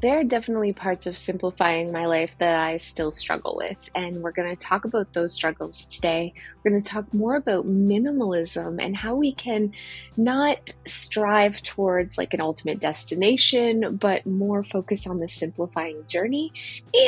There are definitely parts of simplifying my life that I still struggle with, and we're going to talk about those struggles today. We're going to talk more about minimalism and how we can not strive towards like an ultimate destination, but more focus on the simplifying journey.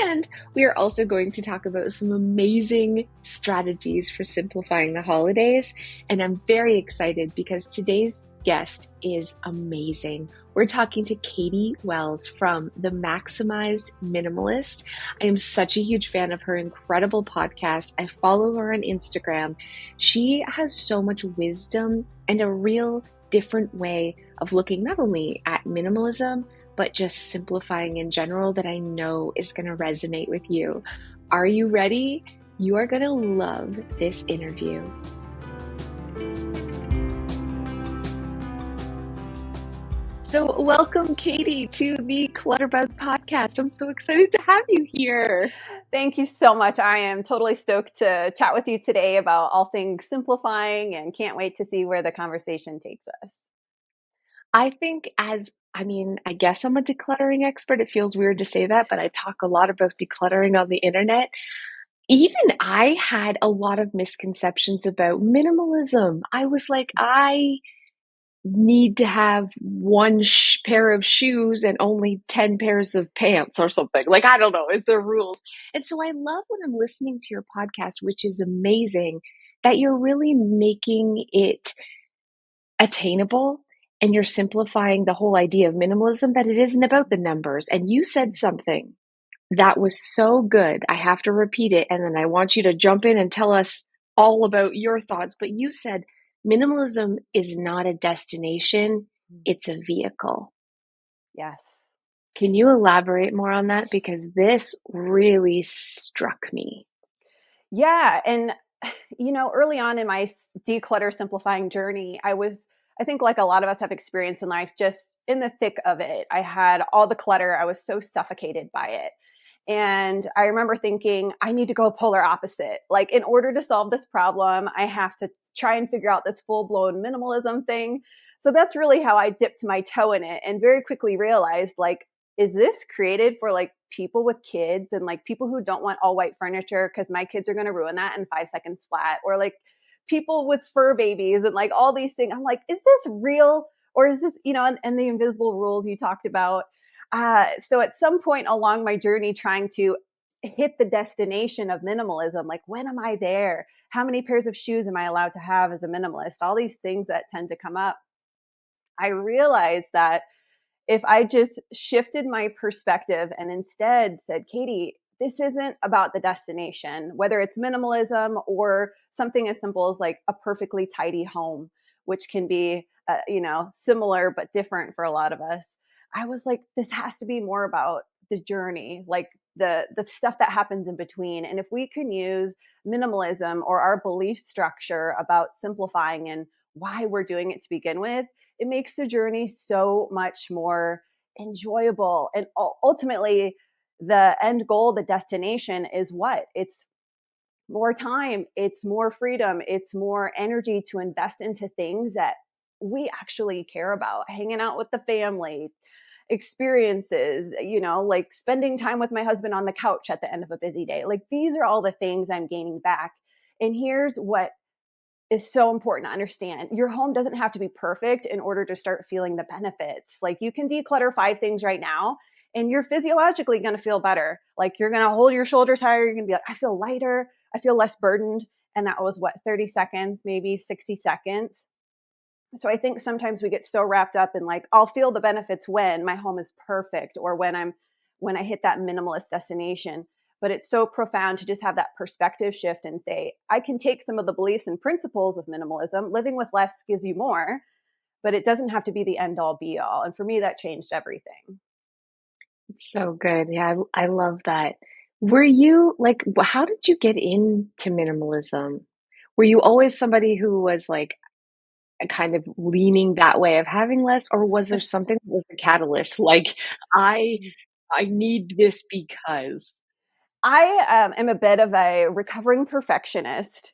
And we are also going to talk about some amazing strategies for simplifying the holidays. And I'm very excited because today's guest is amazing. We're talking to Katy Wells from the Maximized Minimalist. I am such a huge fan of her incredible podcast. I follow her on Instagram. She has so much wisdom and a real different way of looking not only at minimalism, but just simplifying in general that I know is going to resonate with you. Are you ready? You are going to love this interview. So welcome, Katy, to the Clutterbug podcast. I'm so excited to have you here. Thank you so much. I am totally stoked to chat with you today about all things simplifying and can't wait to see where the conversation takes us. I think I guess I'm a decluttering expert. It feels weird to say that, but I talk a lot about decluttering on the internet. Even I had a lot of misconceptions about minimalism. I was like, I need to have one pair of shoes and only 10 pairs of pants or something. Like, I don't know, is there rules? And so I love when I'm listening to your podcast, which is amazing, that you're really making it attainable and you're simplifying the whole idea of minimalism, that it isn't about the numbers. And you said something that was so good. I have to repeat it. And then I want you to jump in and tell us all about your thoughts. But you said minimalism is not a destination, it's a vehicle. Yes. Can you elaborate more on that? Because this really struck me. Yeah. And, early on in my declutter simplifying journey, I think like a lot of us have experienced in life, just in the thick of it. I had all the clutter. I was so suffocated by it. And I remember thinking, I need to go polar opposite. Like, in order to solve this problem, I have to try and figure out this full blown minimalism thing. So that's really how I dipped my toe in it and very quickly realized, like, is this created for like people with kids and like people who don't want all white furniture because my kids are going to ruin that in 5 seconds flat, or like people with fur babies and like all these things. I'm like, is this real? Or is this, and the invisible rules you talked about. So at some point along my journey, trying to hit the destination of minimalism, like, when am I there? How many pairs of shoes am I allowed to have as a minimalist? All these things that tend to come up. I realized that if I just shifted my perspective and instead said, Katy, this isn't about the destination, whether it's minimalism or something as simple as like a perfectly tidy home, which can be, similar but different for a lot of us. I was like, this has to be more about the journey, like the stuff that happens in between. And if we can use minimalism or our belief structure about simplifying and why we're doing it to begin with, it makes the journey so much more enjoyable. And ultimately, the end goal, the destination is what? It's more time, it's more freedom, it's more energy to invest into things that we actually care about, hanging out with the family, experiences, like spending time with my husband on the couch at the end of a busy day. Like, these are all the things I'm gaining back. And here's what is so important to understand. Your home doesn't have to be perfect in order to start feeling the benefits. Like, you can declutter 5 things right now and you're physiologically going to feel better. Like, you're going to hold your shoulders higher. You're going to be like, I feel lighter. I feel less burdened. And that was 30 seconds, maybe 60 seconds. So I think sometimes we get so wrapped up in like, I'll feel the benefits when my home is perfect or when I hit that minimalist destination. But it's so profound to just have that perspective shift and say, I can take some of the beliefs and principles of minimalism. Living with less gives you more, but it doesn't have to be the end all be all. And for me, that changed everything. It's so good. Yeah, I love that. Were you like, how did you get into minimalism? Were you always somebody who was like kind of leaning that way of having less, or was there something that was the catalyst? Like, I I need this because. I am a bit of a recovering perfectionist.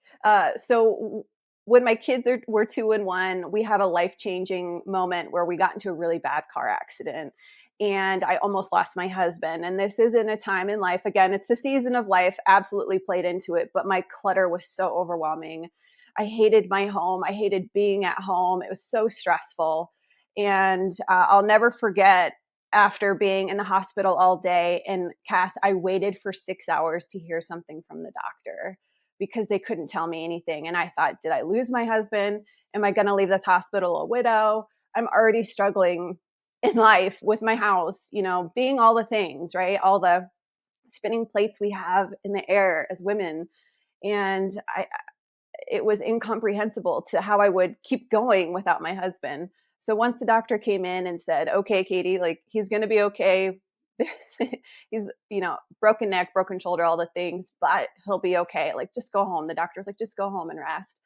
So when my kids were 2 and 1, we had a life-changing moment where we got into a really bad car accident. and I almost lost my husband. And this isn't a time in life, again, it's a season of life, absolutely played into it, but my clutter was so overwhelming. I hated my home. I hated being at home. It was so stressful. And I'll never forget, after being in the hospital all day, and Cass, I waited for 6 hours to hear something from the doctor because they couldn't tell me anything. And I thought, did I lose my husband? Am I going to leave this hospital a widow? I'm already struggling in life with my house, being all the things, right? All the spinning plates we have in the air as women. And it was incomprehensible to how I would keep going without my husband. So once the doctor came in and said, okay, Katy, like, he's going to be okay. He's, broken neck, broken shoulder, all the things, but he'll be okay. Like, just go home. The doctor was like, just go home and rest.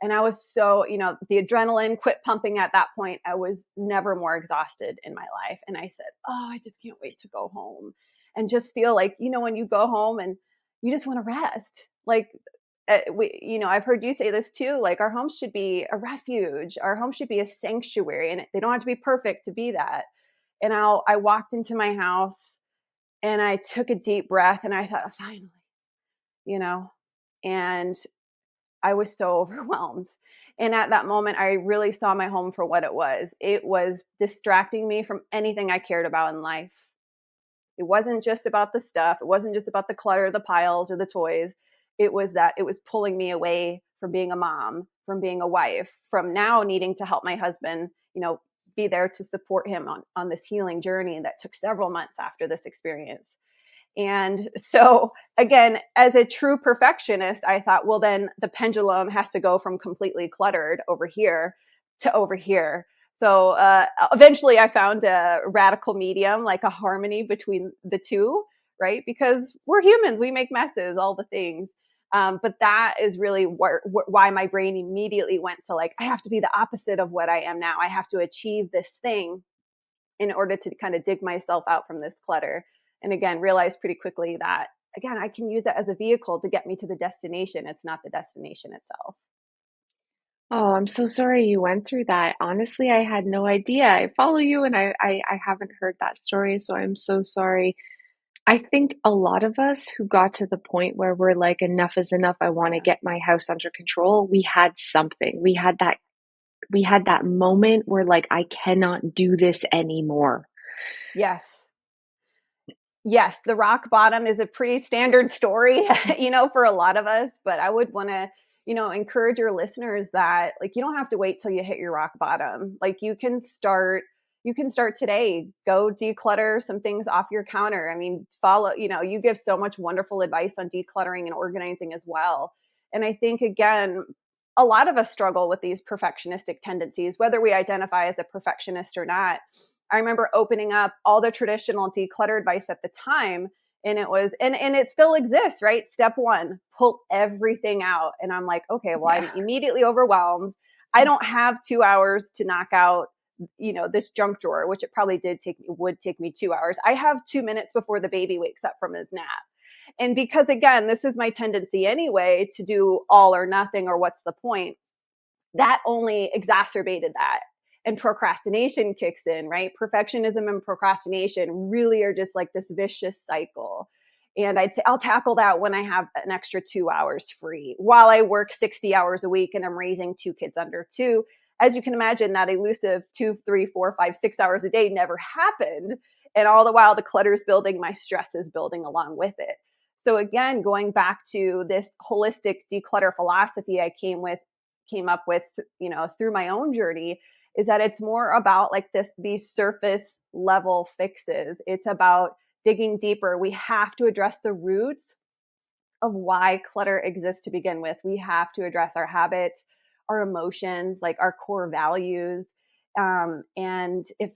And I was so, the adrenaline quit pumping at that point. I was never more exhausted in my life. And I said, oh, I just can't wait to go home and just feel like, when you go home and you just want to rest, like, I've heard you say this too, like, our homes should be a refuge. Our home should be a sanctuary, and they don't have to be perfect to be that. And I walked into my house and I took a deep breath and I thought, finally, and I was so overwhelmed. And at that moment, I really saw my home for what it was. It was distracting me from anything I cared about in life. It wasn't just about the stuff. It wasn't just about the clutter, the piles, or the toys. It was that it was pulling me away from being a mom, from being a wife, from now needing to help my husband, be there to support him on this healing journey that took several months after this experience. And so, again, as a true perfectionist, I thought, well, then the pendulum has to go from completely cluttered over here to over here. So eventually I found a radical medium, like a harmony between the two, right? Because we're humans, we make messes, all the things. But that is really why my brain immediately went to, like, I have to be the opposite of what I am now. I have to achieve this thing in order to kind of dig myself out from this clutter. And again, realized pretty quickly that, again, I can use it as a vehicle to get me to the destination. It's not the destination itself. Oh, I'm so sorry you went through that. Honestly, I had no idea. I follow you and I haven't heard that story, so I'm so sorry. I think a lot of us who got to the point where we're like, enough is enough, I want to Yeah. get my house under control, we had something. We had that moment where, like, I cannot do this anymore. Yes. Yes, the rock bottom is a pretty standard story, for a lot of us, but I would want to, encourage your listeners that, like, you don't have to wait till you hit your rock bottom. Like, you can start today. Go declutter some things off your counter. I mean, you give so much wonderful advice on decluttering and organizing as well. And I think, again, a lot of us struggle with these perfectionistic tendencies, whether we identify as a perfectionist or not. I remember opening up all the traditional declutter advice at the time, and it was, and it still exists, right? Step one, pull everything out. And I'm like, okay, well, Yeah. I'm immediately overwhelmed. I don't have 2 hours to knock out, this junk drawer, which it probably would take me 2 hours. I have 2 minutes before the baby wakes up from his nap. And because, again, this is my tendency anyway, to do all or nothing, or what's the point, that only exacerbated that. And procrastination kicks in, right? Perfectionism and procrastination really are just like this vicious cycle. And I'd say I'll tackle that when I have an extra 2 hours free while I work 60 hours a week and I'm raising two kids under two. As you can imagine, that elusive 2, 3, 4, 5, 6 hours a day never happened. And all the while, the clutter's building, my stress is building along with it. So again, going back to this holistic declutter philosophy I came up with, through my own journey, is that it's more about like these surface level fixes. It's about digging deeper. We have to address the roots of why clutter exists to begin with. We have to address our habits, our emotions, like our core values. And if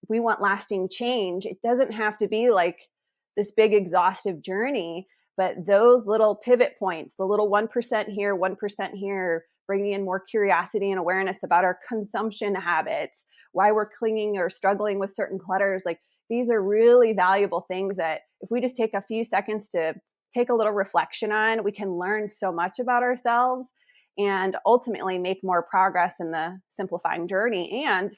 we want lasting change, it doesn't have to be like this big exhaustive journey, but those little pivot points, the little 1% here, 1% here, bringing in more curiosity and awareness about our consumption habits, why we're clinging or struggling with certain clutters. Like, these are really valuable things that if we just take a few seconds to take a little reflection on, we can learn so much about ourselves and ultimately make more progress in the simplifying journey. And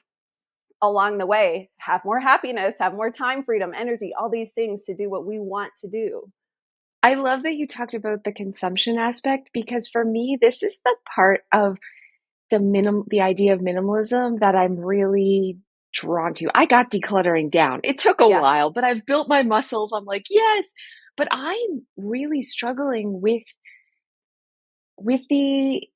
along the way have more happiness, have more time, freedom, energy, all these things to do what we want to do. I love that you talked about the consumption aspect because for me, this is the part of the idea of minimalism that I'm really drawn to. I got decluttering down. It took a Yeah. while, but I've built my muscles. I'm like, yes. But I'm really struggling with the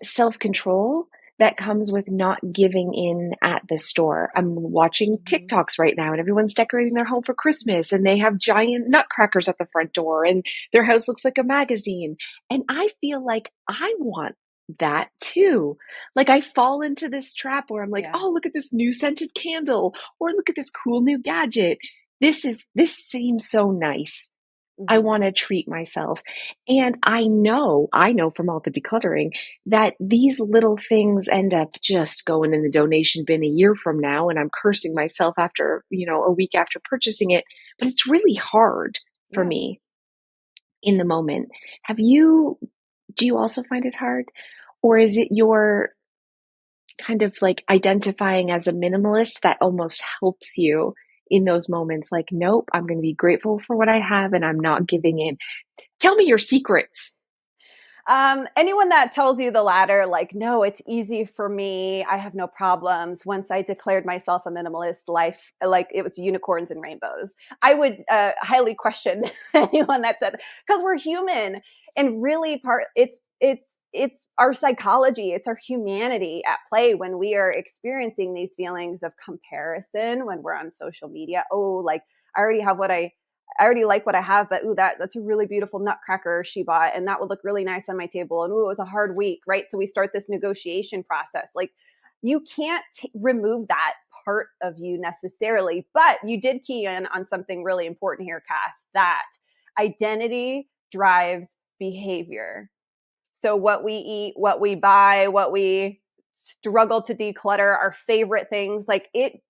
self-control that comes with not giving in at the store. I'm watching Mm-hmm. TikToks right now and everyone's decorating their home for Christmas and they have giant nutcrackers at the front door and their house looks like a magazine. And I feel like I want that too. Like I fall into this trap where I'm like, Yeah. "Oh, look at this new scented candle or look at this cool new gadget. This seems so nice. I Mm-hmm. want to treat myself." And I know from all the decluttering that these little things end up just going in the donation bin a year from now. And I'm cursing myself after, a week after purchasing it. But it's really hard for Yeah. me in the moment. Do you also find it hard? Or is it your kind of like identifying as a minimalist that almost helps you in those moments? Like, nope, I'm going to be grateful for what I have and I'm not giving in. Tell me your secrets. Anyone that tells you the latter, like, no, it's easy for me. I have no problems. Once I declared myself a minimalist, life, like it was unicorns and rainbows. I would highly question anyone that said, because we're human, and really it's our psychology, it's our humanity at play when we are experiencing these feelings of comparison when we're on social media. Oh, like I already have what I already like what I have, but ooh, that's a really beautiful nutcracker she bought, and that would look really nice on my table. And ooh, it was a hard week, right? So we start this negotiation process. Like you can't remove that part of you necessarily, but you did key in on something really important here, Cass. That identity drives behavior. So what we eat, what we buy, what we struggle to declutter, our favorite things, like it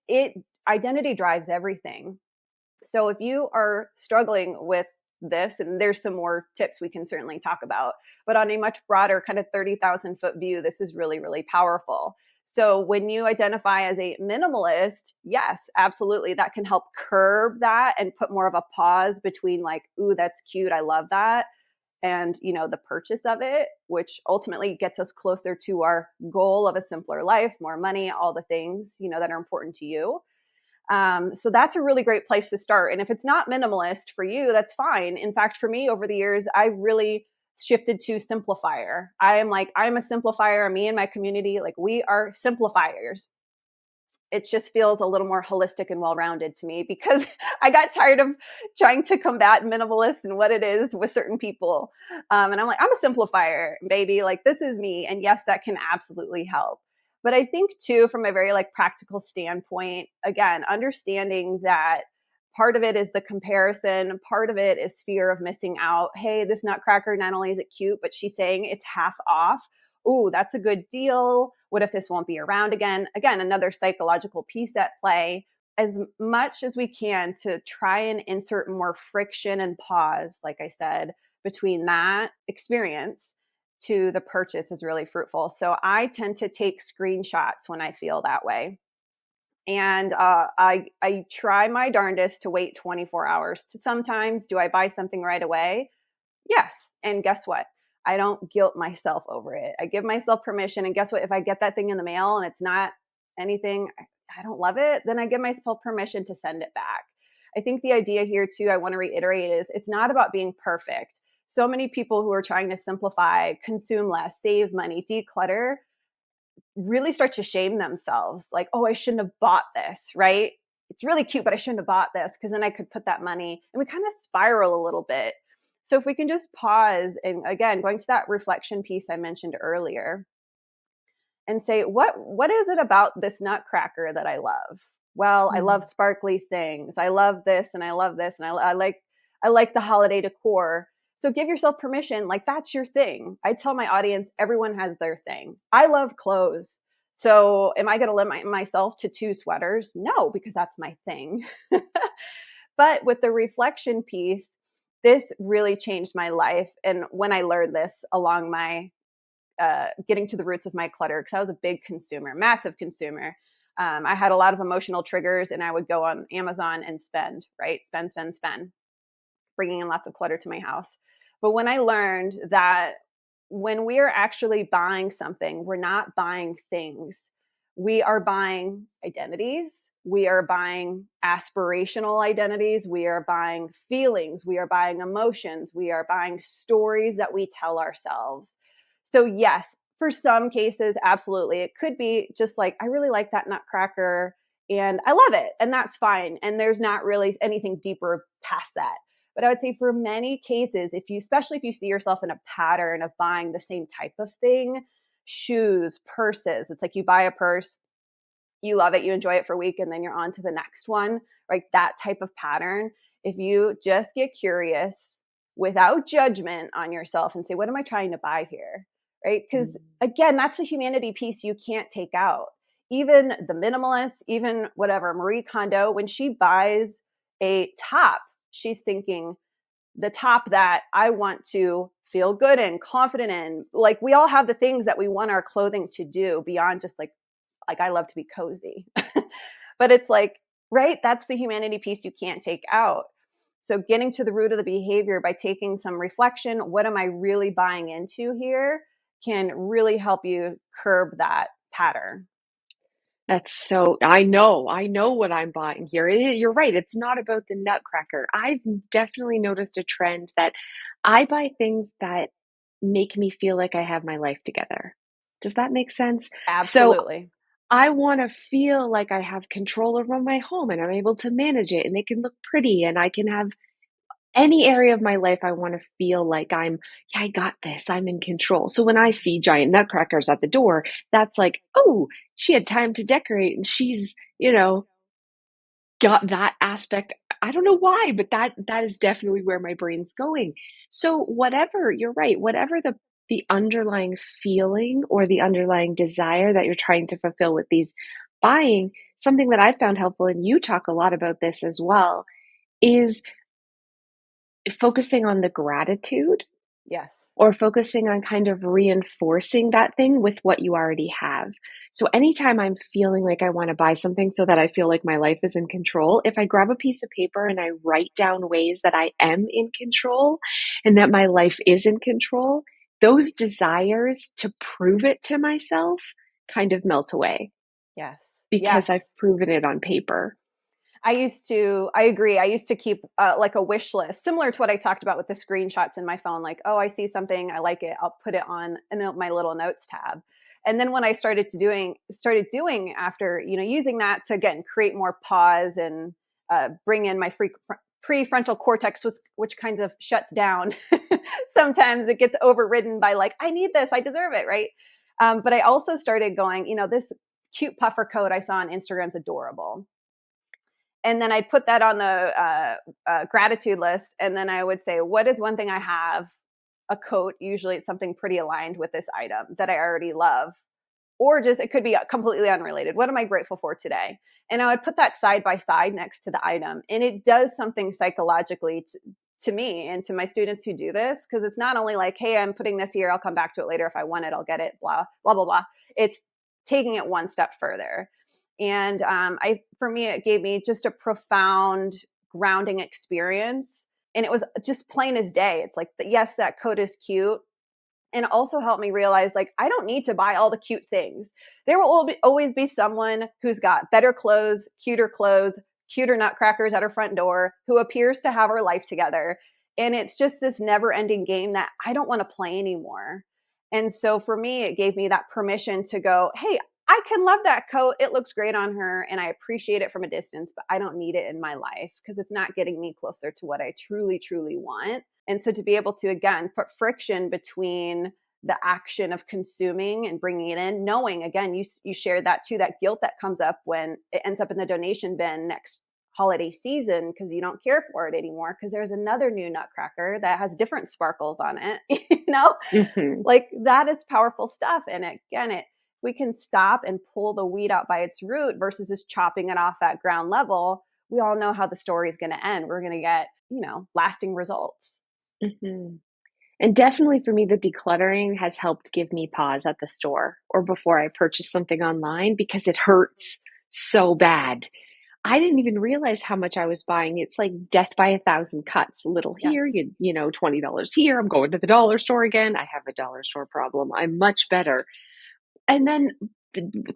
identity drives everything. So if you are struggling with this, and there's some more tips we can certainly talk about, but on a much broader kind of 30,000 foot view, this is really, really powerful. So when you identify as a minimalist, yes, absolutely, that can help curb that and put more of a pause between like, ooh, that's cute, I love that, and the purchase of it, which ultimately gets us closer to our goal of a simpler life, more money, all the things that are important to you. So that's a really great place to start. And if it's not minimalist for you, that's fine. In fact, for me over the years, I really shifted to simplifier. I'm a simplifier. Me and my community, like we are simplifiers. It just feels a little more holistic and well-rounded to me because I got tired of trying to combat minimalist and what it is with certain people. And I'm like, I'm a simplifier, baby. Like this is me. And yes, that can absolutely help. But I think too, from a very like practical standpoint, again, understanding that part of it is the comparison. Part of it is fear of missing out. Hey, this nutcracker, not only is it cute, but she's saying it's half off. Ooh, that's a good deal. What if this won't be around again? Again, another psychological piece at play. As much as we can to try and insert more friction and pause, like I said, between that experience to the purchase is really fruitful. So I tend to take screenshots when I feel that way. And I try my darndest to wait 24 hours. Sometimes do I buy something right away? Yes. And guess what? I don't guilt myself over it. I give myself permission. And guess what? If I get that thing in the mail and it's not anything, I don't love it, then I give myself permission to send it back. I think the idea here, too, I want to reiterate is it's not about being perfect. So many people who are trying to simplify, consume less, save money, declutter, really start to shame themselves. Like, oh, I shouldn't have bought this, right? It's really cute, but I shouldn't have bought this because then I could put that money. And we kind of spiral a little bit. So if we can just pause and again, going to that reflection piece I mentioned earlier and say, what is it about this nutcracker that I love? Well, I love Mm. sparkly things. I love this and I love this. And I like the holiday decor. So give yourself permission. Like that's your thing. I tell my audience, everyone has their thing. I love clothes. So am I going to limit myself to 2 sweaters? No, because that's my thing. But with the reflection piece, this really changed my life. And when I learned this along my getting to the roots of my clutter, because I was a big consumer, massive consumer, I had a lot of emotional triggers, and I would go on Amazon and spend, right? Spend, spend, spend, bringing in lots of clutter to my house. But when I learned that when we are actually buying something, we're not buying things. We are buying identities. We are buying aspirational identities. We are buying feelings. We are buying emotions. We are buying stories that we tell ourselves. So, yes, for some cases, absolutely. It could be just like, I really like that nutcracker and I love it. And that's fine. And there's not really anything deeper past that. But I would say for many cases, if you, especially if you see yourself in a pattern of buying the same type of thing, shoes, purses, it's like you buy a purse, you love it, you enjoy it for a week, and then you're on to the next one, right? That type of pattern. If you just get curious without judgment on yourself and say, what am I trying to buy here? Right? Because again, that's the humanity piece you can't take out. Even the minimalist, even whatever, Marie Kondo, when she buys a top, she's thinking the top that I want to feel good in, confident in. Like we all have the things that we want our clothing to do beyond just like I love to be cozy. But it's like, right, that's the humanity piece you can't take out. So getting to the root of the behavior by taking some reflection, what am I really buying into here, can really help you curb that pattern. That's so, I know what I'm buying here. You're right. It's not about the nutcracker. I've definitely noticed a trend that I buy things that make me feel like I have my life together. Does that make sense? So Absolutely. I want to feel like I have control over my home and I'm able to manage it and it can look pretty and I can have any area of my life. I want to feel like yeah, I got this. I'm in control. So when I see giant nutcrackers at the door, that's like, oh, she had time to decorate and she's, got that aspect. I don't know why, but that is definitely where my brain's going. So whatever, you're right, whatever the underlying feeling or the underlying desire that you're trying to fulfill with these buying, something that I found helpful, and you talk a lot about this as well, is focusing on the gratitude Yes. or focusing on kind of reinforcing that thing with what you already have. So anytime I'm feeling like I want to buy something so that I feel like my life is in control, if I grab a piece of paper and I write down ways that I am in control and that my life is in control, those desires to prove it to myself kind of melt away Yes. because I've Yes. proven it on paper. I agree. I used to keep like a wish list, similar to what I talked about with the screenshots in my phone. Like, oh, I see something, I like it, I'll put it on my little notes tab. And then when I started doing after, using that to again create more pause and bring in my prefrontal cortex, which kinds of shuts down. Sometimes it gets overridden by like, I need this, I deserve it, right? But I also started going, this cute puffer coat I saw on Instagram's adorable, and then I'd put that on the gratitude list. And then I would say, what is one thing I have? A coat. Usually it's something pretty aligned with this item that I already love. Or just, it could be completely unrelated. What am I grateful for today? And I would put that side by side next to the item. And it does something psychologically to me and to my students who do this, because it's not only like, hey, I'm putting this here, I'll come back to it later. If I want it, I'll get it, blah, blah, blah, blah. It's taking it one step further. And for me, it gave me just a profound grounding experience. And it was just plain as day. It's like, yes, that coat is cute. And also helped me realize, like, I don't need to buy all the cute things. There will always be someone who's got better clothes, cuter nutcrackers at her front door, who appears to have her life together. And it's just this never ending game that I don't want to play anymore. And so for me, it gave me that permission to go, hey, I can love that coat. It looks great on her and I appreciate it from a distance, but I don't need it in my life because it's not getting me closer to what I truly, truly want. And so to be able to, again, put friction between the action of consuming and bringing it in, knowing, again, you shared that too, that guilt that comes up when it ends up in the donation bin next holiday season because you don't care for it anymore because there's another new nutcracker that has different sparkles on it, Hmm. like that is powerful stuff. And again, we can stop and pull the weed out by its root versus just chopping it off at ground level. We all know how the story is going to end. We're going to get, lasting results. Hmm. And definitely for me, the decluttering has helped give me pause at the store or before I purchase something online because it hurts so bad. I didn't even realize how much I was buying. It's like death by a thousand cuts. A little here, Yes. $20 here. I'm going to the dollar store again. I have a dollar store problem. I'm much better. And then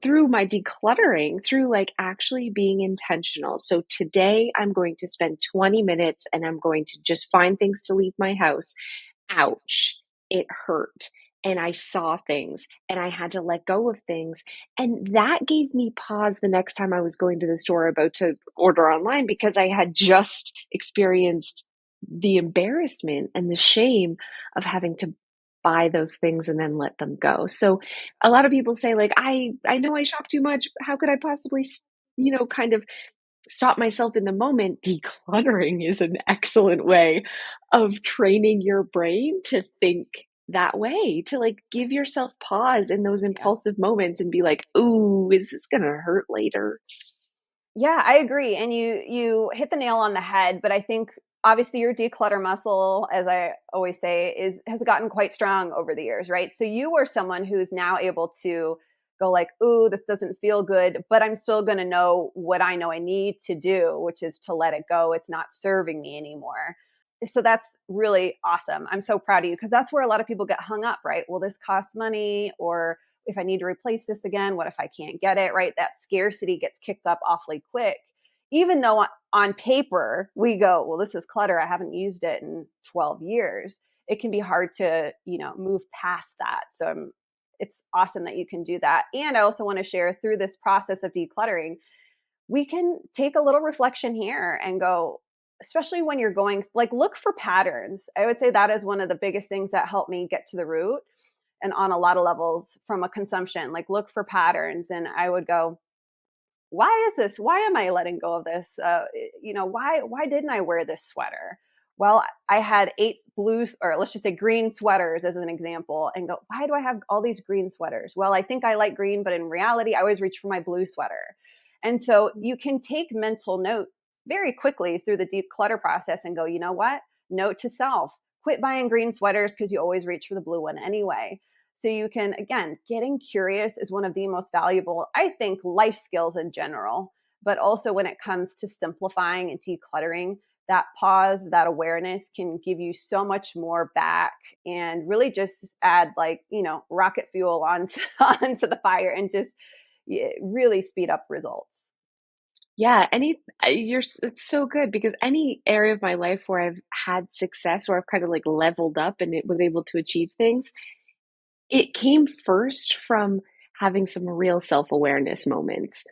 through my decluttering, through like actually being intentional. So today I'm going to spend 20 minutes and I'm going to just find things to leave my house. Ouch, it hurt. And I saw things and I had to let go of things. And that gave me pause the next time I was going to the store about to order online because I had just experienced the embarrassment and the shame of having to buy those things and then let them go. So a lot of people say like I know I shop too much. How could I possibly kind of stop myself in the moment? Decluttering is an excellent way of training your brain to think that way, to like give yourself pause in those Yeah. impulsive moments and be like, "Ooh, is this going to hurt later?" Yeah, I agree. And you hit the nail on the head, but I think obviously your declutter muscle, as I always say, is has gotten quite strong over the years, right? So you are someone who's now able to go like, "Ooh, this doesn't feel good, but I'm still going to know what I know I need to do, which is to let it go. It's not serving me anymore." So that's really awesome. I'm so proud of you because that's where a lot of people get hung up, right? Well, this costs money, or if I need to replace this again, what if I can't get it, right? That scarcity gets kicked up awfully quick. Even though on paper we go, well, this is clutter. I haven't used it in 12 years. It can be hard to, move past that. So it's awesome that you can do that. And I also want to share through this process of decluttering, we can take a little reflection here and go, especially when you're going, like, look for patterns. I would say that is one of the biggest things that helped me get to the root, and on a lot of levels from a consumption, like look for patterns. And I would go, why is this? Why am I letting go of this? Why didn't I wear this sweater? Well, I had 8 blues, or let's just say green sweaters as an example, and go, why do I have all these green sweaters? Well, I think I like green, but in reality, I always reach for my blue sweater. And so you can take mental note very quickly through the declutter process and go, you know what? Note to self, quit buying green sweaters because you always reach for the blue one anyway. So you can, again, getting curious is one of the most valuable, I think, life skills in general, but also when it comes to simplifying and decluttering, that pause, that awareness can give you so much more back and really just add like, rocket fuel onto, onto the fire and just really speed up results. Yeah, it's so good because any area of my life where I've had success or I've kind of like leveled up and it was able to achieve things, it came first from having some real self-awareness moments.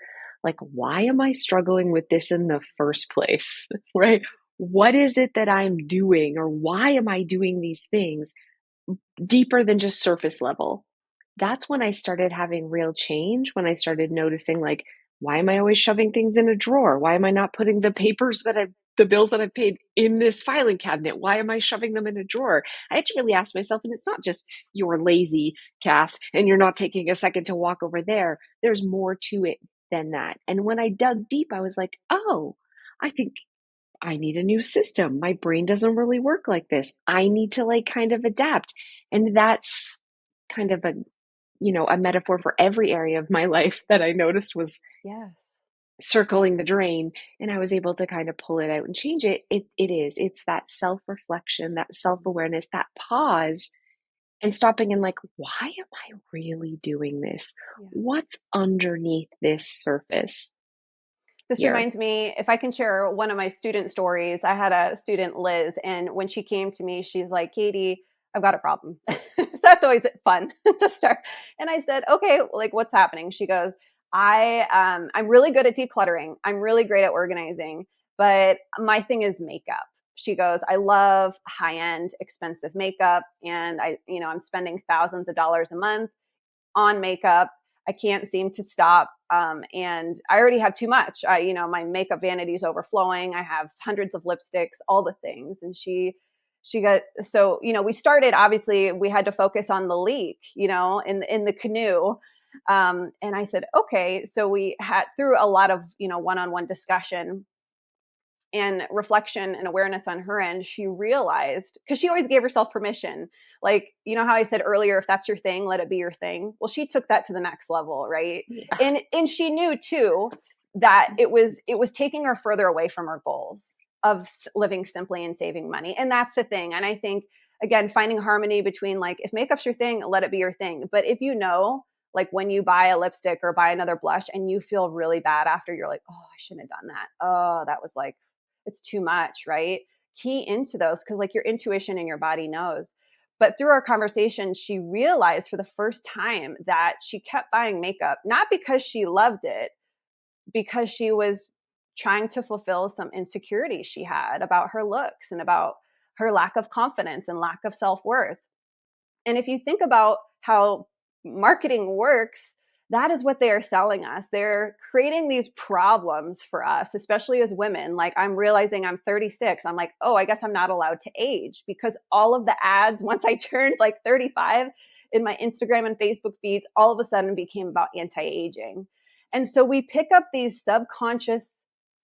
Like, why am I struggling with this in the first place? Right? What is it that I'm doing, or why am I doing these things deeper than just surface level? That's when I started having real change, when I started noticing, like, why am I always shoving things in a drawer? Why am I not putting the bills that I've paid in this filing cabinet? Why am I shoving them in a drawer? I had to really ask myself, and it's not just you're lazy, Cass, and you're not taking a second to walk over there. There's more to it than that. And when I dug deep, I was like, oh, I think I need a new system. My brain doesn't really work like this. I need to like kind of adapt. And that's kind of a metaphor for every area of my life that I noticed was Yes. circling the drain, and I was able to kind of pull it out and change it. It's that self-reflection, that self-awareness, that pause and stopping and like, why am I really doing this? Yeah. What's underneath this surface This here? reminds me, if I can share one of my student stories, I had a student, Liz, and when she came to me, she's like, Katie, I've got a problem. So that's always fun to start. And I said, okay, like what's happening? She goes, I'm really good at decluttering. I'm really great at organizing, but my thing is makeup. She goes, I love high end, expensive makeup. And I'm spending thousands of dollars a month on makeup. I can't seem to stop. And I already have too much. My makeup vanity is overflowing. I have hundreds of lipsticks, all the things. And she got, so, we started, obviously we had to focus on the leak, in the canoe. And I said, okay. So we had through a lot of, one-on-one discussion and reflection and awareness on her end, she realized, because she always gave herself permission. Like, how I said earlier, if that's your thing, let it be your thing. Well, she took that to the next level, right? Yeah. And she knew too, that it was taking her further away from her goals of living simply and saving money. And that's the thing. And I think, again, finding harmony between, like, if makeup's your thing, let it be your thing. But if you know, like, when you buy a lipstick or buy another blush and you feel really bad after, you're like, oh, I shouldn't have done that. Oh, that was like, it's too much, right? Key into those, because like your intuition and your body knows. But through our conversation, she realized for the first time that she kept buying makeup, not because she loved it, because she was trying to fulfill some insecurities she had about her looks and about her lack of confidence and lack of self-worth. And if you think about how marketing works, that is what they are selling us. They're creating these problems for us, especially as women. Like, I'm realizing I'm 36. I'm like, oh, I guess I'm not allowed to age, because all of the ads, once I turned like 35 in my Instagram and Facebook feeds, all of a sudden became about anti-aging. And so we pick up these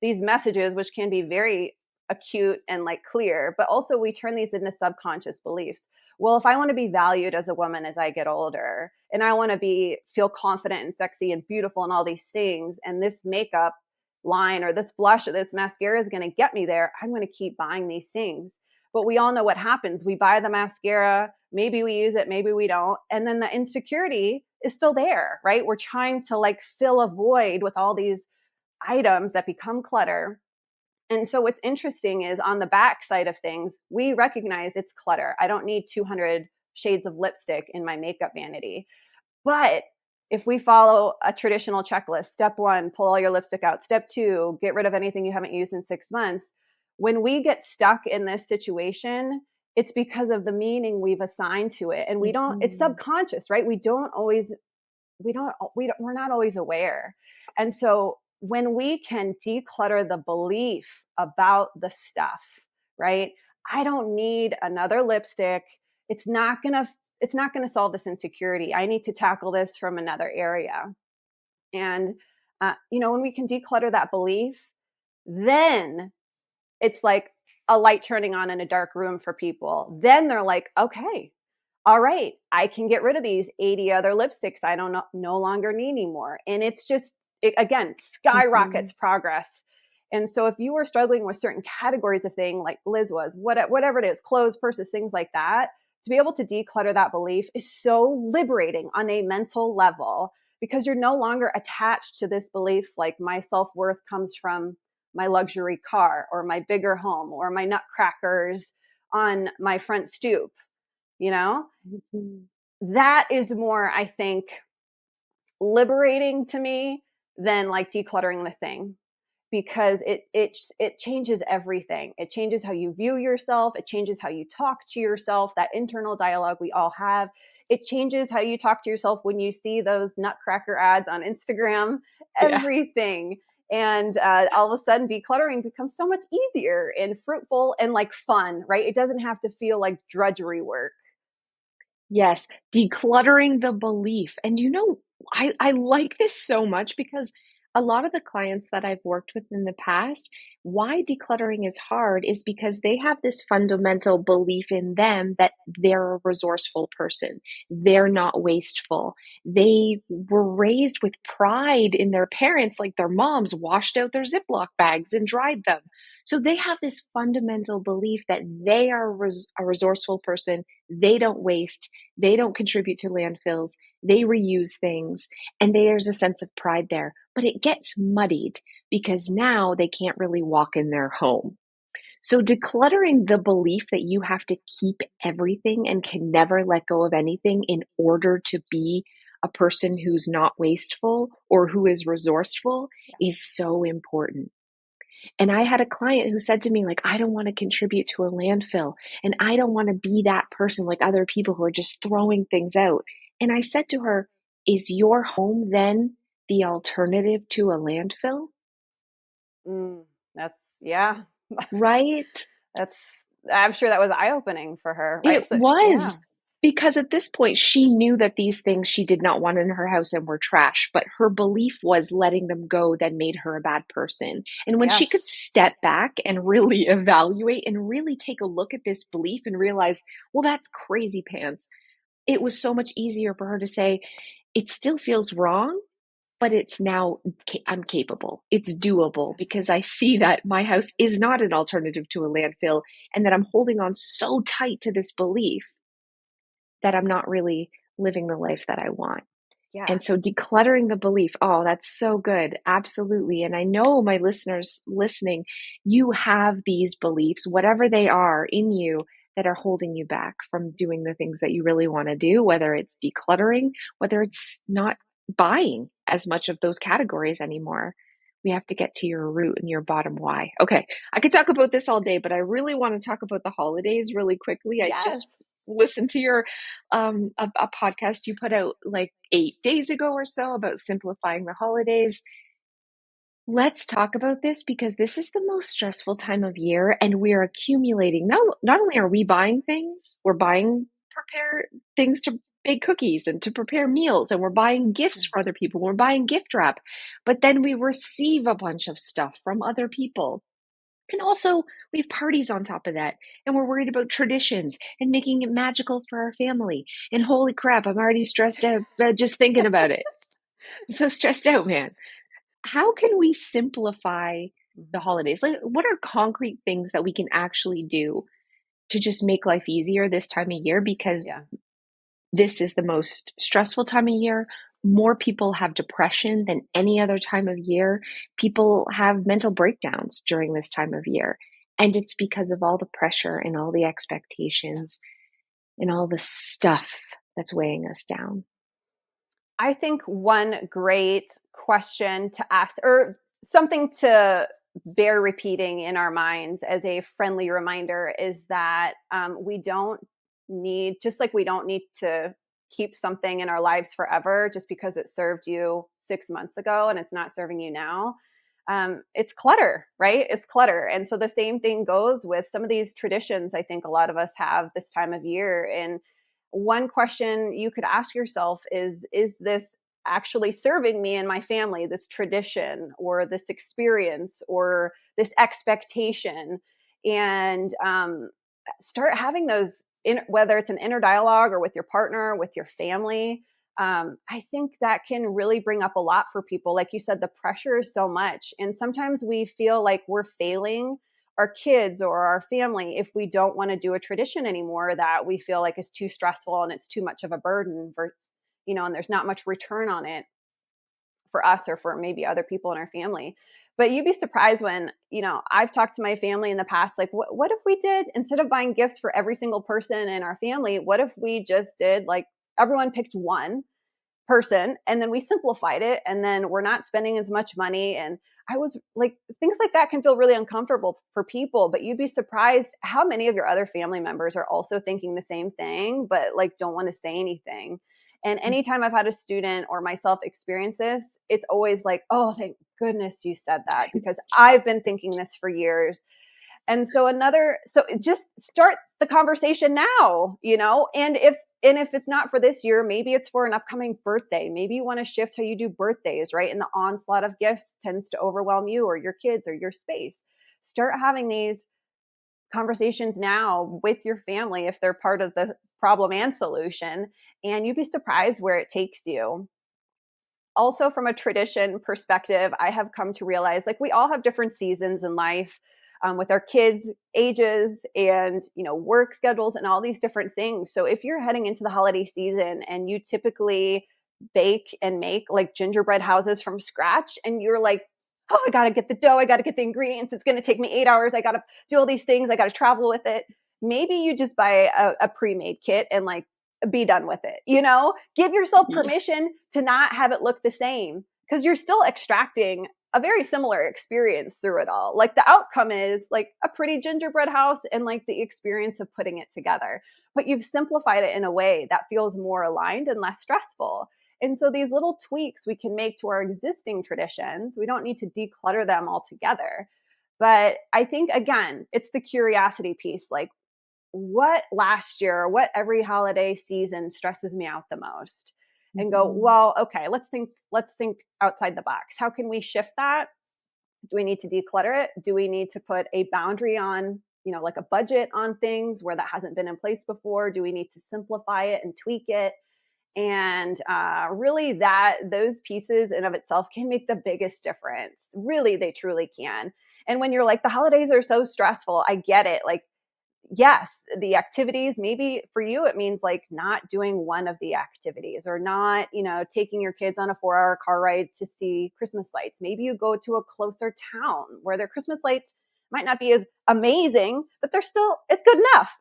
messages, which can be very acute and like clear, but also we turn these into subconscious beliefs. Well, if I want to be valued as a woman as I get older, and I want to feel confident and sexy and beautiful and all these things, and this makeup line or this blush or this mascara is going to get me there, I'm going to keep buying these things. But we all know what happens. We buy the mascara, maybe we use it, maybe we don't, and then the insecurity is still there, right? We're trying to like fill a void with all these items that become clutter. And so what's interesting is, on the back side of things, we recognize it's clutter. I don't need 200 shades of lipstick in my makeup vanity. But if we follow a traditional checklist, step 1, pull all your lipstick out. Step 2, get rid of anything you haven't used in 6 months. When we get stuck in this situation, it's because of the meaning we've assigned to it. And it's subconscious, right? We're not always aware. And so when we can declutter the belief about the stuff, right? I don't need another lipstick. It's not going to solve this insecurity. I need to tackle this from another area. And when we can declutter that belief, then it's like a light turning on in a dark room for people. Then they're like, okay, all right, I can get rid of these 80 other lipsticks I don't no longer need anymore. And it's just, again, skyrockets progress. And so if you were struggling with certain categories of thing, like Liz was, whatever it is, clothes, purses, things like that, to be able to declutter that belief is so liberating on a mental level, because you're no longer attached to this belief like my self-worth comes from my luxury car or my bigger home or my nutcrackers on my front stoop. That is more, I think, liberating to me than like decluttering the thing, because it changes everything. It changes how you view yourself. It changes how you talk to yourself, that internal dialogue we all have. It changes how you talk to yourself when you see those nutcracker ads on Instagram, everything. And all of a sudden, decluttering becomes so much easier and fruitful and like fun, right? It doesn't have to feel like drudgery work. Yes, decluttering the belief. And I like this so much because a lot of the clients that I've worked with in the past, why decluttering is hard is because they have this fundamental belief in them that they're a resourceful person. They're not wasteful. They were raised with pride in their parents, like their moms washed out their Ziploc bags and dried them. So they have this fundamental belief that they are a resourceful person. They don't waste. They don't contribute to landfills. They reuse things. And there's a sense of pride there. But it gets muddied because now they can't really walk in their home. So decluttering the belief that you have to keep everything and can never let go of anything in order to be a person who's not wasteful or who is resourceful is so important. And I had a client who said to me, like, I don't want to contribute to a landfill. And I don't want to be that person like other people who are just throwing things out. And I said to her, is your home then the alternative to a landfill? Yeah. Right? I'm sure that was eye-opening for her, right? It So, yeah. was. Because at this point, she knew that these things she did not want in her house and were trash, but her belief was letting them go that made her a bad person. And when she Yes. could step back and really evaluate and really take a look at this belief and realize, well, that's crazy pants, it was so much easier for her to say, it still feels wrong, but it's now, I'm capable. It's doable Yes. because I see that my house is not an alternative to a landfill and that I'm holding on so tight to this belief that I'm not really living the life that I want. Yeah. And so decluttering the belief, oh, that's so good. Absolutely. And I know my listeners listening, you have these beliefs, whatever they are in you, that are holding you back from doing the things that you really want to do, whether it's decluttering, whether it's not buying as much of those categories anymore. We have to get to your root and your bottom why. Okay, I could talk about this all day, but I really want to talk about the holidays really quickly. I Yes. just listened to your a podcast you put out like 8 days ago or so about simplifying the holidays. Let's talk about this because this is the most stressful time of year and we're accumulating. Not only are we buying things, we're buying prepare things to bake cookies and to prepare meals, and we're buying gifts Yeah. for other people. We're buying gift wrap, but then we receive a bunch of stuff from other people. And also, we have parties on top of that, and we're worried about traditions and making it magical for our family. And holy crap, I'm already stressed out just thinking about it. I'm so stressed out, man. How can we simplify the Mhm. holidays? Like, what are concrete things that we can actually do to just make life easier this time of year? Because Yeah. this is the most stressful time of year. More people have depression than any other time of year. People have mental breakdowns during this time of year. And it's because of all the pressure and all the Yeah. expectations and all the stuff that's weighing us down. I think one great question to ask, or something to bear repeating in our minds as a friendly reminder, is that we don't need, just like we don't need to keep something in our lives forever just because it served you 6 months ago and it's not serving you now. It's clutter, right? It's clutter. And so the same thing goes with some of these traditions I think a lot of us have this time of year. And one question you could ask yourself is this actually serving me and my family, this tradition or this experience or this expectation? And start having those, whether it's an inner dialogue or with your partner, with your family. I think that can really bring up a lot for people. Like you said, the pressure is so much. And sometimes we feel like we're failing our kids or our family if we don't want to do a tradition anymore that we feel like is too stressful and it's too much of a burden versus, and there's not much return on it for us or for maybe other people in our family. But you'd be surprised when, I've talked to my family in the past, like, what if we did, instead of buying gifts for every single person in our family, what if we just did, like, everyone picked one person and then we simplified it and then we're not spending as much money. And I was like, things like that can feel really uncomfortable for people, but you'd be surprised how many of your other family members are also thinking the same thing, but like don't want to say anything. And anytime I've had a student or myself experience this, it's always like, oh, thank goodness you said that because I've been thinking this for years. And so just start the conversation now, and if it's not for this year, maybe it's for an upcoming birthday. Maybe you want to shift how you do birthdays, right? And the onslaught of gifts tends to overwhelm you or your kids or your space. Start having these conversations now with your family if they're part of the problem and solution, and you'd be surprised where it takes you. Also, from a tradition perspective, I have come to realize like we all have different seasons in life, with our kids' ages and work schedules and all these different things. So if you're heading into the holiday season and you typically bake and make like gingerbread houses from scratch, and you're like, oh, I got to get the dough, I got to get the ingredients, it's going to take me 8 hours, I got to do all these things, I got to travel with it. Maybe you just buy a pre-made kit and like be done with it. Give yourself Yeah. permission to not have it look the same because you're still extracting a very similar experience through it all. Like the outcome is like a pretty gingerbread house and like the experience of putting it together, but you've simplified it in a way that feels more aligned and less stressful. And so these little tweaks we can make to our existing traditions, we don't need to declutter them altogether. But I think, again, it's the curiosity piece. Like, what last year, what every holiday season stresses me out the most? And go, Mhm. well, okay, let's think outside the box. How can we shift that? Do we need to declutter it? Do we need to put a boundary on, like a budget on things where that hasn't been in place before? Do we need to simplify it and tweak it? And really, those pieces in of itself can make the biggest difference. Really, they truly can. And when you're like, the holidays are so stressful, I get it. Like, yes, the activities, maybe for you, it means like not doing one of the activities, or not, taking your kids on a 4-hour car ride to see Christmas lights. Maybe you go to a closer town where their Christmas lights might not be as amazing, but it's good enough.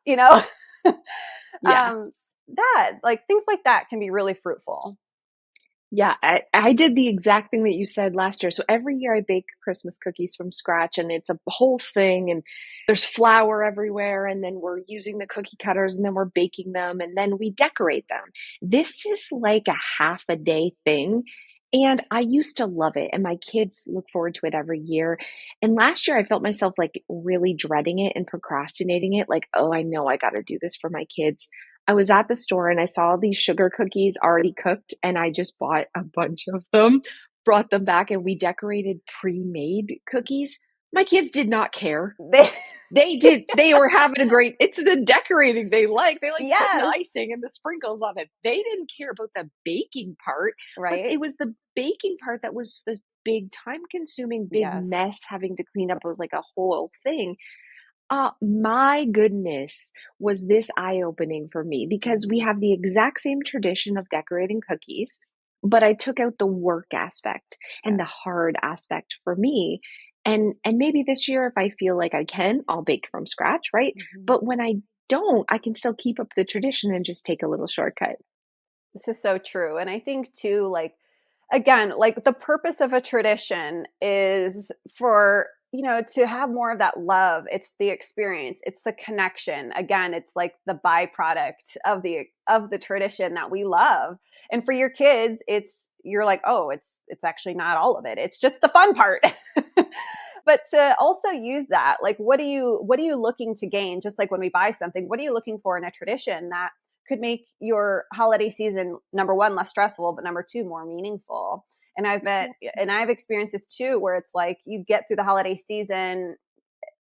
Yeah. um, that like things like that can be really fruitful. Yeah, I did the exact thing that you said last year. So every year I bake Christmas cookies from scratch, and it's a whole thing, and there's flour everywhere, and then we're using the cookie cutters, and then we're baking them, and then we decorate them. This is like a half a day thing. And I used to love it, and my kids look forward to it every year. And last year I felt myself like really dreading it and procrastinating it, like, oh, I know I got to do this for my kids. I was at the store and I saw these sugar cookies already cooked, and I just bought a bunch of them, brought them back, and we decorated pre-made cookies. My kids did not care. They, They were having a great, it's the decorating they like. They like putting the yes, icing and the sprinkles on it. They didn't care about the baking part, but right. it was the baking part that was this big time consuming, big Yes. mess having to clean up. It was like a whole thing. My goodness, was this eye-opening for me, because we have the exact same tradition of decorating cookies, but I took out the work aspect and the Yes. hard aspect for me. And maybe this year, if I feel like I can, I'll bake from scratch, right? Mhm. But when I don't, I can still keep up the tradition and just take a little shortcut. This is so true. And I think too, like, again, like the purpose of a tradition is for, to have more of that love. It's the experience, it's the connection. Again, it's like the byproduct of the tradition that we love. And for your kids, you're like, oh, it's actually not all of it. It's just the fun part. But to also use that, like, what are you looking to gain? Just like when we buy something, what are you looking for in a tradition that could make your holiday season, number one, less stressful, but number two, more meaningful? And I've experienced this too, where it's like you get through the holiday season,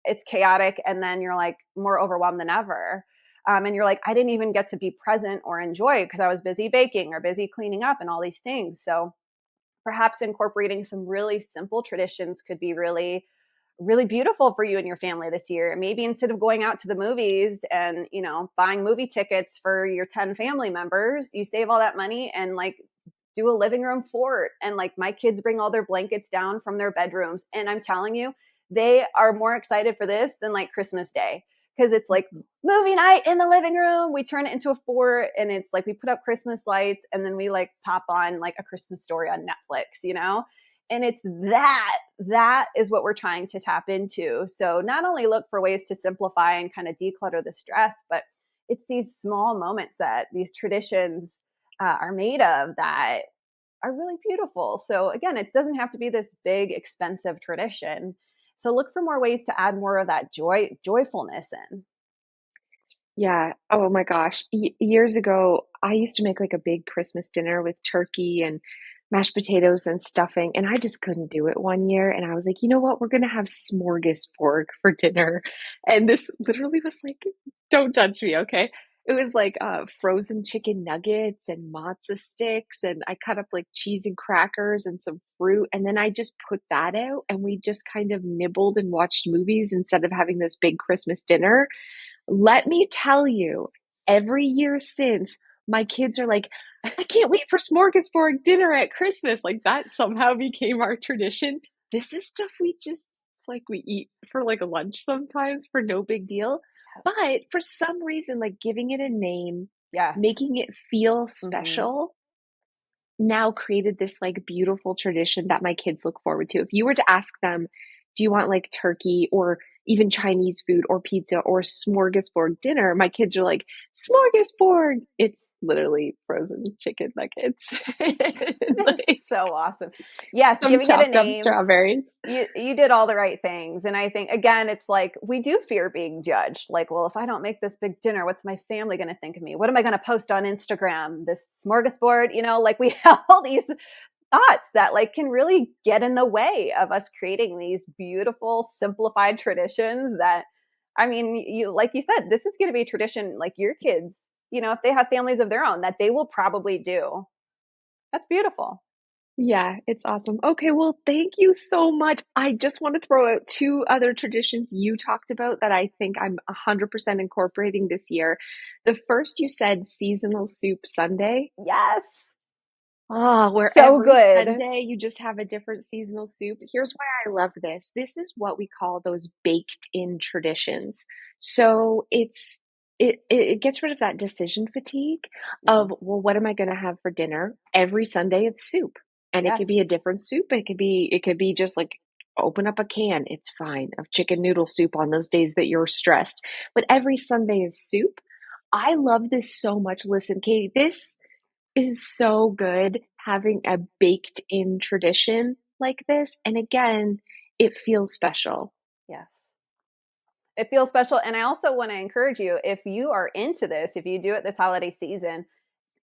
it's chaotic, and then you're like more overwhelmed than ever. And you're like, I didn't even get to be present or enjoy because I was busy baking or busy cleaning up and all these things. So perhaps incorporating some really simple traditions could be really, really beautiful for you and your family this year. Maybe instead of going out to the movies and, buying movie tickets for your 10 family members, you save all that money and like do a living room fort. And like my kids bring all their blankets down from their bedrooms. And I'm telling you, they are more excited for this than like Christmas Day, because it's like movie night in the living room. We turn it into a fort, and it's like we put up Christmas lights, and then we like pop on like a Christmas Story on Netflix. And it's that is what we're trying to tap into. So not only look for ways to simplify and kind of declutter the stress, but it's these small moments that these traditions are made of that are really beautiful. So again, it doesn't have to be this big, expensive tradition. So look for more ways to add more of that joyfulness in. Yeah. Oh my gosh. Years ago, I used to make like a big Christmas dinner with turkey and mashed potatoes and stuffing, and I just couldn't do it one year. And I was like, you know what? We're gonna have smorgasbord for dinner. And this literally was like, don't judge me, okay? It was like frozen chicken nuggets and matzo sticks, and I cut up like cheese and crackers and some fruit, and then I just put that out, and we just kind of nibbled and watched movies instead of having this big Christmas dinner. Let me tell you, every year since, my kids are like, I can't wait for smorgasbord dinner at Christmas. Like that somehow became our tradition. This is stuff it's like we eat for like a lunch sometimes for no big deal. But for some reason, like giving it a name, Yes. making it feel Mm-hmm. special, now created this like beautiful tradition that my kids look forward to. If you were to ask them, do you want like turkey or even Chinese food or pizza or smorgasbord dinner? My kids are like, smorgasbord. It's literally frozen chicken nuggets. That's Like so awesome. Yes, some giving it a chopped up name. strawberries. You did all the right things. And I think again, it's like we do fear being judged. Like, well, if I don't make this big dinner, what's my family going to think of me? What am I going to post on Instagram? This smorgasbord, like we have all these thoughts that like can really get in the way of us creating these beautiful simplified traditions that, I mean, you like you said, this is going to be a tradition like your kids if they have families of their own, that they will probably do. That's beautiful. Yeah, it's awesome. Okay, well, thank you so much. I just want to throw out two other traditions you talked about that I think I'm 100% incorporating this year. The first, you said seasonal soup Sunday. Yes. Ah, where So every good. Sunday you just have a different seasonal soup. Here's why I love this. This is what we call those baked in traditions. So it gets rid of that decision fatigue Hmm. of, well, what am I going to have for dinner? Every Sunday it's soup. And it Yes. could be a different soup. It could be just like open up a can, it's fine, of chicken noodle soup on those days that you're stressed. But every Sunday is soup. I love this so much. Listen, Katie, this is so good having a baked in tradition like this. And again, it feels special. Yes. It feels special. And I also want to encourage you, if you are into this, if you do it this holiday season,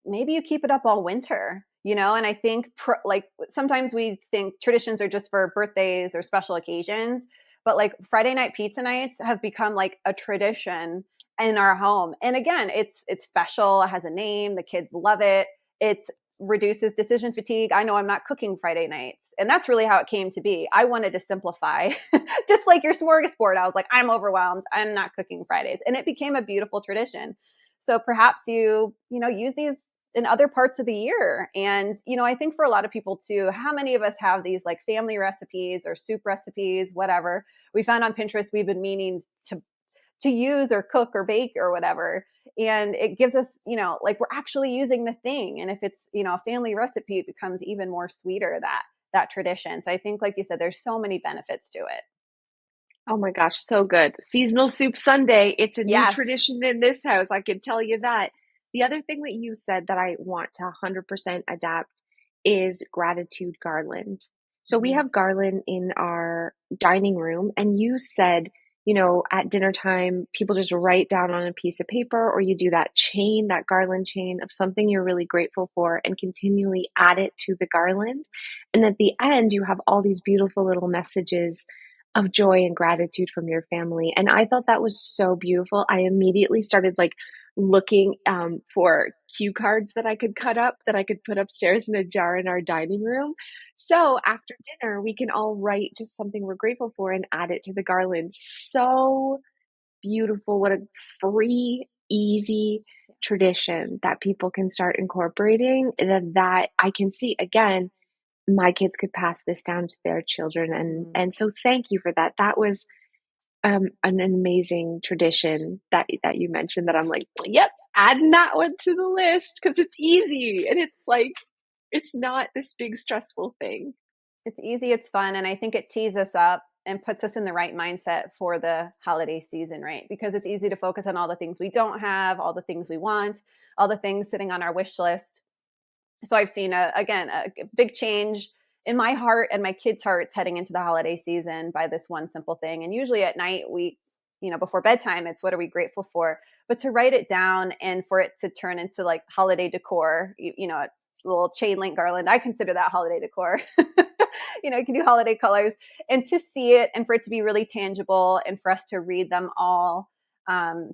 maybe you keep it up all winter, and I think like sometimes we think traditions are just for birthdays or special occasions, but like Friday night pizza nights have become like a tradition in our home. And again, it's special, it has a name, the kids love it. It reduces decision fatigue. I know I'm not cooking Friday nights, and that's really how it came to be. I wanted to simplify. Just like your smorgasbord, I was like, I'm overwhelmed, I'm not cooking Fridays, and it became a beautiful tradition. So perhaps use these in other parts of the year. And, I think for a lot of people too, how many of us have these like family recipes or soup recipes, whatever we found on Pinterest we've been meaning to use or cook or bake or whatever. And it gives us, like we're actually using the thing. And if it's, a family recipe, it becomes even more sweeter, that tradition. So I think, like you said, there's so many benefits to it. Oh my gosh, so good. Seasonal Soup Sunday. It's a new Yes. tradition in this house. I can tell you that. The other thing that you said that I want to 100% adapt is gratitude garland. So we Mhm. have garland in our dining room, and you said, at dinner time, people just write down on a piece of paper, or you do that chain, that garland chain of something you're really grateful for, and continually add it to the garland. And at the end, you have all these beautiful little messages of joy and gratitude from your family. And I thought that was so beautiful. I immediately started like looking for cue cards that I could cut up that I could put upstairs in a jar in our dining room. So after dinner, we can all write just something we're grateful for and add it to the garland. So beautiful. What a free, easy tradition that people can start incorporating that I can see again my kids could pass this down to their children. and Mhm. and so thank you for that. That was an amazing tradition that you mentioned that I'm like, yep, adding that one to the list because it's easy and it's like it's not this big stressful thing. It's easy, it's fun, and I think it tees us up and puts us in the right mindset for the holiday season, right? Because it's easy to focus on all the things we don't have, all the things we want, all the things sitting on our wish list. So I've seen again a big change in my heart and my kids' hearts heading into the holiday season by this one simple thing. And usually at night we, before bedtime, it's what are we grateful for? But to write it down and for it to turn into like holiday decor, a little chain link garland, I consider that holiday decor. You can do holiday colors, and to see it and for it to be really tangible and for us to read them all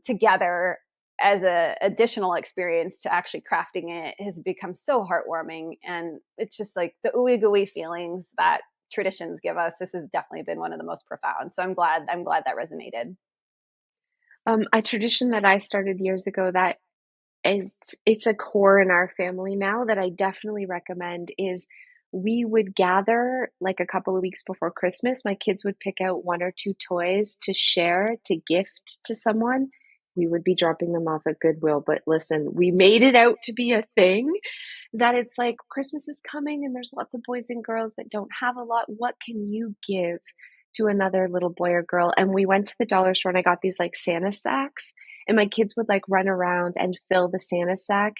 together as a additional experience to actually crafting it has become so heartwarming. And it's just like the ooey gooey feelings that traditions give us. This has definitely been one of the most profound. So I'm glad that resonated. A tradition that I started years ago that it's a core in our family now that I definitely recommend is we would gather like a couple of weeks before Christmas. My kids would pick out one or two toys to share, to gift to someone. We would be dropping them off at Goodwill, but listen, we made it out to be a thing that it's like Christmas is coming and there's lots of boys and girls that don't have a lot. What can you give to another little boy or girl? And we went to the dollar store and I got these like Santa sacks, and my kids would like run around and fill the Santa sack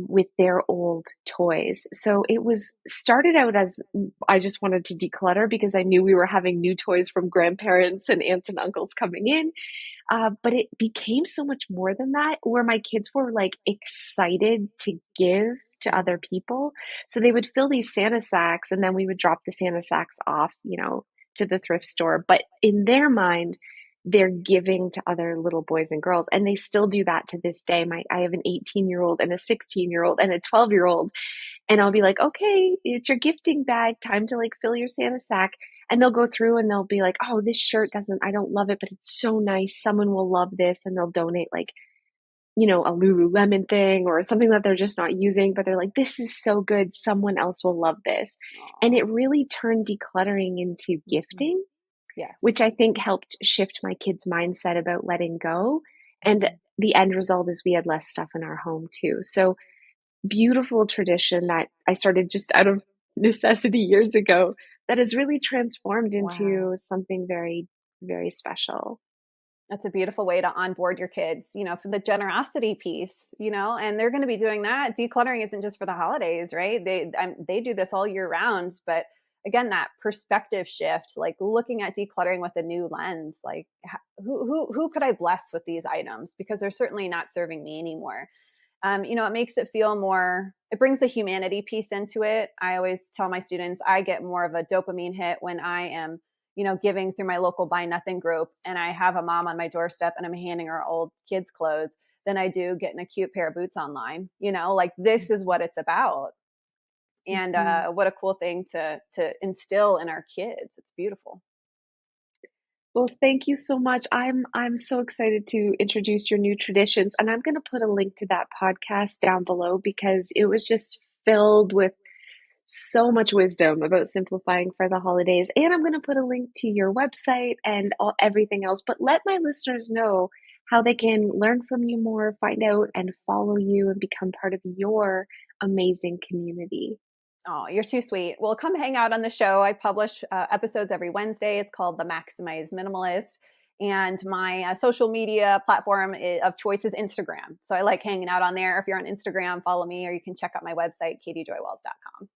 with their old toys. So it was started out as I just wanted to declutter because I knew we were having new toys from grandparents and aunts and uncles coming in. But it became so much more than that, where my kids were like excited to give to other people. So they would fill these Santa sacks and then we would drop the Santa sacks off, to the thrift store. But in their mind, they're giving to other little boys and girls. And they still do that to this day. I have an 18-year-old and a 16-year-old and a 12-year-old. And I'll be like, okay, it's your gifting bag. Time to like fill your Santa sack. And they'll go through and they'll be like, oh, this shirt doesn't, I don't love it, but it's so nice. Someone will love this. And they'll donate like, a Lululemon thing or something that they're just not using, but they're like, this is so good. Someone else will love this. And Aw. it really turned decluttering into Mhm. gifting, which Yes. I think helped shift my kids' mindset about letting go. And Mhm. the end result is we had less stuff in our home too. So beautiful tradition that I started just out of necessity years ago that has really transformed Wow. into something very, very special. That's a beautiful way to onboard your kids, for the generosity piece, and they're going to be doing that. Decluttering isn't just for the holidays, right? They do this all year round, but again, that perspective shift, like looking at decluttering with a new lens, like who could I bless with these items because they're certainly not serving me anymore. It makes it feel more. It brings the humanity piece into it. I always tell my students I get more of a dopamine hit when I am giving through my local Buy Nothing group and I have a mom on my doorstep and I'm handing her old kids' clothes than I do getting a cute pair of boots online. Like this is what it's about. And Mhm. what a cool thing to instill in our kids. It's beautiful. Well, thank you so much. I'm so excited to introduce your new traditions, and I'm going to put a link to that podcast down below because it was just filled with so much wisdom about simplifying for the holidays. And I'm going to put a link to your website and everything else. But let my listeners know how they can learn from you more, find out, and follow you and become part of your amazing community. Oh, you're too sweet. Well, come hang out on the show. I publish episodes every Wednesday. It's called the Maximized Minimalist. And my social media platform of choice is Instagram. So I like hanging out on there. If you're on Instagram, follow me, or you can check out my website, katyjoywells.com.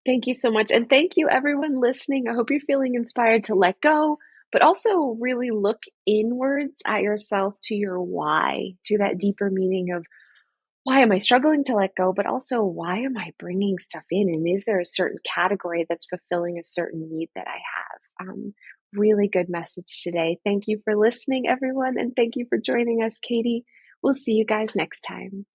Thank you so much. And thank you, everyone listening. I hope you're feeling inspired to let go, but also really look inwards at yourself to your why, to that deeper meaning of why am I struggling to let go, but also why am I bringing stuff in? And is there a certain category that's fulfilling a certain need that I have? Really good message today. Thank you for listening, everyone. And thank you for joining us, Katy. We'll see you guys next time.